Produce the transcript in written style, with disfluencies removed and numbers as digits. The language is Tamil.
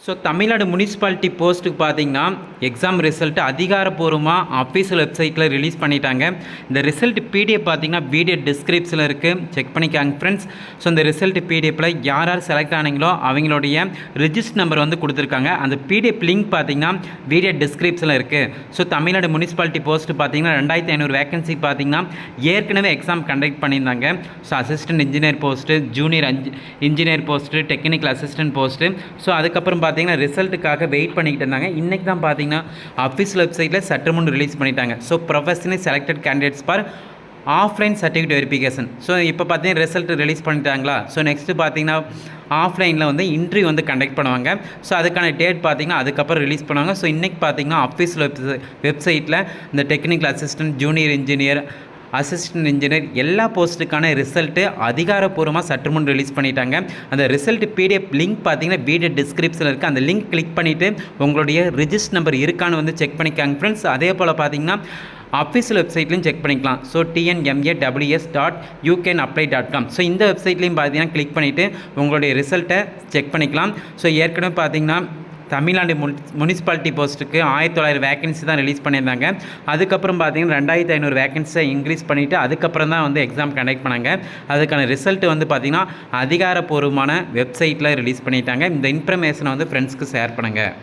ஸோ தமிழ்நாடு முனிசிபாலிட்டி போஸ்ட்டுக்கு பார்த்தீங்கன்னா எக்ஸாம் ரிசல்ட்டு அதிகாரப்பூர்வமாக அஃபீஷியல் வெப்சைட்டில் ரிலீஸ் பண்ணிட்டாங்க. இந்த ரிசல்ட் பிடிஎஃப் பார்த்தீங்கன்னா வீடியோ டிஸ்கிரிப்ஷனில் இருக்குது, செக் பண்ணிக்காங்க ஃப்ரெண்ட்ஸ். ஸோ இந்த ரிசல்ட் பிடிஎஃப்பில் யார் யார் செலக்ட் ஆனீங்களோ அவங்களுடைய ரிஜிஸ்டர் நம்பர் வந்து கொடுத்துருக்காங்க. அந்த பிடிஎஃப் லிங்க் பார்த்தீங்கன்னா வீடியோ டிஸ்கிரிப்ஷனில் இருக்குது. ஸோ தமிழ்நாடு முனிசிபாலிட்டி போஸ்ட்டு பார்த்தீங்கன்னா 2500 வேகன்சி பார்த்தீங்கன்னா ஏற்கனவே எக்ஸாம் கண்டக்ட் பண்ணியிருந்தாங்க. So assistant engineer post, junior engineer post, technical assistant post. So அதுக்கப்புறம் பார்த்தீங்கன்னா ரிசல்ட்டுக்காக வெயிட் பண்ணிக்கிட்டு இருந்தாங்க. இன்றைக்கி தான் பார்த்தீங்கன்னா அஃபீஷியல் வெப்சைட்டில் சற்று முன் ரிலீஸ் பண்ணிட்டாங்க. So professionally selected candidates for offline certificate verification. So இப்போ பார்த்தீங்கன்னா ரிசல்ட் ரிலீஸ் பண்ணிட்டாங்களா. ஸோ நெக்ஸ்ட்டு பார்த்தீங்கன்னா ஆஃப்லைனில் வந்து இன்டர்வியூ வந்து கண்டக்ட் பண்ணுவாங்க. ஸோ அதுக்கான டேட் பார்த்தீங்கன்னா அதுக்கப்புறம் ரிலீஸ் பண்ணுவாங்க. ஸோ இன்றைக்கி பார்த்தீங்கன்னா அஃபீஷியல் வெப்சைட்டில் இந்த technical assistant, junior engineer, assistant engineer எல்லா போஸ்ட்டுக்கான ரிசல்ட்டு அதிகாரப்பூர்வமாக சற்று முன் ரிலீஸ் பண்ணிட்டாங்க. அந்த ரிசல்ட் பிடிஎஃப் லிங்க் பார்த்தீங்கன்னா வீடியோ டிஸ்கிரிப்ஷனில் இருக்குது. அந்த லிங்க் கிளிக் பண்ணிவிட்டு உங்களுடைய ரிஜிஸ்டர் நம்பர் இருக்கான்னு வந்து செக் பண்ணிக்காங்க ஃப்ரெண்ட்ஸ். அதே போல் பார்த்தீங்கன்னா அஃபீஷியல் வெப்சைட்லையும் செக் பண்ணிக்கலாம். So tnmaws.youcanapply.com. ஸோ இந்த வெப்சைட்லையும் பார்த்தீங்கன்னா கிளிக் பண்ணிவிட்டு உங்களுடைய ரிசல்ட்டை செக் பண்ணிக்கலாம். ஸோ ஏற்கனவே பார்த்தீங்கன்னா தமிழ்நாடு முனிசிபாலிட்டி போஸ்ட்டுக்கு 1900 வேகன்சி தான் ரிலீஸ் பண்ணியிருந்தாங்க. அதுக்கப்புறம் பார்த்தீங்கன்னா 2500 வேகன்சியை இன்க்ரீஸ் பண்ணிவிட்டு அதுக்கப்புறம் தான் வந்து எக்ஸாம் கண்டக்ட் பண்ணாங்க. அதுக்கான ரிசல்ட் வந்து பார்த்திங்கன்னா அதிகாரப்பூர்வமான வெப்சைட்டில் ரிலீஸ் பண்ணிட்டாங்க. இந்த இன்ஃபர்மேஷனை வந்து ஃப்ரெண்ட்ஸ்க்கு ஷேர் பண்ணுங்கள்.